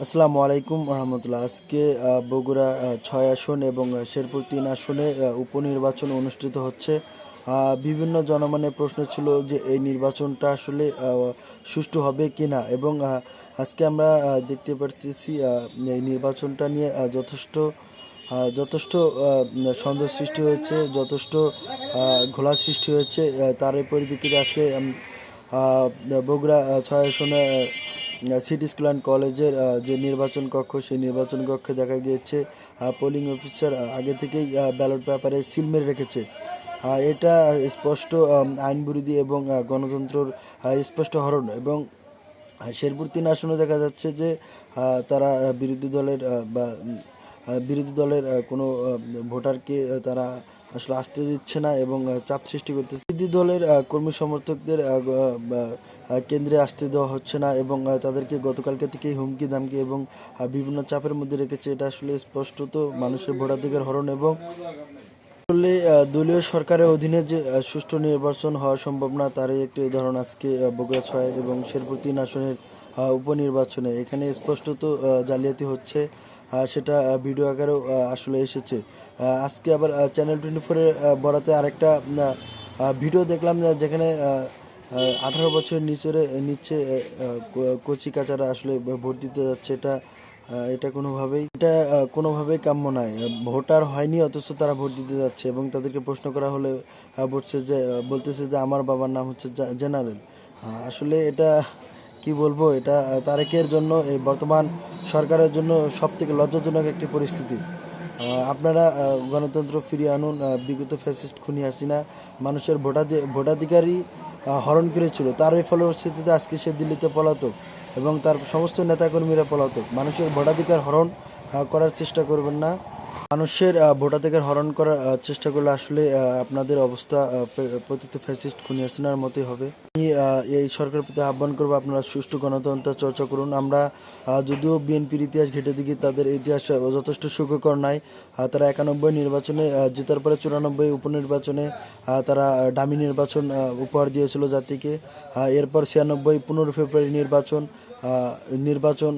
আসসালামু আলাইকুম রহমতুল্লাহ। আজকে বগুড়া ৬ আসন এবং শেরপুর ৩ আসনে উপনির্বাচন অনুষ্ঠিত হচ্ছে। বিভিন্ন জনমনে প্রশ্ন ছিল যে এই নির্বাচনটা আসলে সুষ্ঠু হবে কি না, এবং আজকে আমরা দেখতে পারতেছি এই নির্বাচনটা নিয়ে যথেষ্ট সন্দেহ সৃষ্টি হয়েছে, যথেষ্ট ঘোলা সৃষ্টি হয়েছে। তার পরিপ্রেক্ষিতে আজকে আহ, বগুড়া ৬ আসনে সিটি স্কুল অ্যান্ড কলেজের যে নির্বাচন কক্ষ, সেই নির্বাচন কক্ষে দেখা গিয়েছে পোলিং অফিসার আগে থেকেই ব্যালট পেপারে সিল মেরে রেখেছে। এটা স্পষ্ট আইন বিরোধী এবং গণতন্ত্রের স্পষ্ট হরণ। এবং শেরপুর ৩ আসনে দেখা যাচ্ছে যে তারা বিরোধী দলের কোনো ভোটারকে তারা আসলে আসতে দিচ্ছে না এবং চাপ সৃষ্টি করতেছে। বিরোধী দলের কর্মী সমর্থকদের কেন্দ্রে আসতে দেওয়া হচ্ছে না এবং তাদেরকে গতকালকে থেকেই হুমকি ধামকি এবং বিভিন্ন চাপের মধ্যে রেখেছে। এটা আসলে স্পষ্টত মানুষের ভোটাধিকার হরণ। এবং আসলে দলীয় সরকারের অধীনে যে সুষ্ঠু নির্বাচন হওয়া সম্ভব না, তারই একটি উদাহরণ আজকে বগুড়া ৬ এবং শেরপুর ৩ আসনের উপনির্বাচনে। এখানে স্পষ্টত জালিয়াতি হচ্ছে, সেটা ভিডিও আকারেও আসলে এসেছে। আজকে আবার চ্যানেল 24-এর বরাতে আরেকটা ভিডিও দেখলাম, যেখানে 18 বছর নিচে কচি কাচারা আসলে ভোট দিতে যাচ্ছে। এটা কোনোভাবেই কাম্য নয়। ভোটার হয়নি অথচ তারা ভোট দিতে যাচ্ছে, এবং তাদেরকে প্রশ্ন করা হলে বলতেছে যে আমার বাবার নাম হচ্ছে জেনারেল। আসলে এটা কি বলবো, এটা তারেকের জন্য, এই বর্তমান সরকারের জন্য সব থেকে লজ্জাজনক একটি পরিস্থিতি। আপনারা গণতন্ত্র ফিরিয়ে আনুন। বিগত ফ্যাসিস্ট খুনি হাসিনা মানুষের ভোটাধিকারই হরণ করেছিল। তার এই ফলশ্রুতিতে আজকে সে দিল্লিতে পলাতক এবং তার সমস্ত নেতাকর্মীরা পলাতক। মানুষের ভোটাধিকার হরণ করার চেষ্টা করবেন না। মানুষের ভোটাধিকার হরণ করার চেষ্টা করলে আসলে আপনাদের অবস্থা পতিত ফ্যাসিস্ট খুনি হাসিনার মতোই হবে। আমি এই সরকারের প্রতি আহ্বান করবো, আপনারা সুষ্ঠু গণতন্ত্র চর্চা করুন। আমরা যদিও বিএনপির ইতিহাস ঘেঁটে দেখি, তাদের ইতিহাস যথেষ্ট সুখকর নয়। তারা 91 নির্বাচনে জেতার পরে 94 উপনির্বাচনে তারা ডামি নির্বাচন উপহার দিয়েছিল জাতিকে। এরপর 96 15 ফেব্রুয়ারি নির্বাচন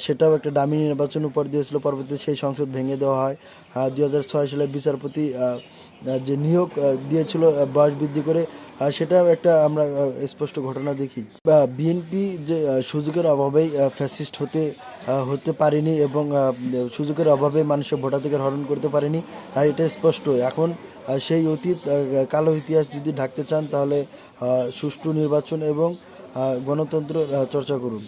সেটাও একটা ডামি নির্বাচন উপর দিয়েছিল। পরবর্তীতে সেই সংসদ ভেঙে দেওয়া হয়। 2006 সালে বিচারপতি যে নিয়োগ দিয়েছিল বয়স বৃদ্ধি করে, সেটাও একটা আমরা স্পষ্ট ঘটনা দেখি। বিএনপি যে সুযোগের অভাবেই ফ্যাসিস্ট হতে পারেনি এবং সুযোগের অভাবে মানুষের ভোটাধিকার হরণ করতে পারেনি, এটা স্পষ্ট। এখন সেই অতীত কালো ইতিহাস যদি ঢাকতে চান, তাহলে সুষ্ঠু নির্বাচন এবং গণতন্ত্র চর্চা করুন।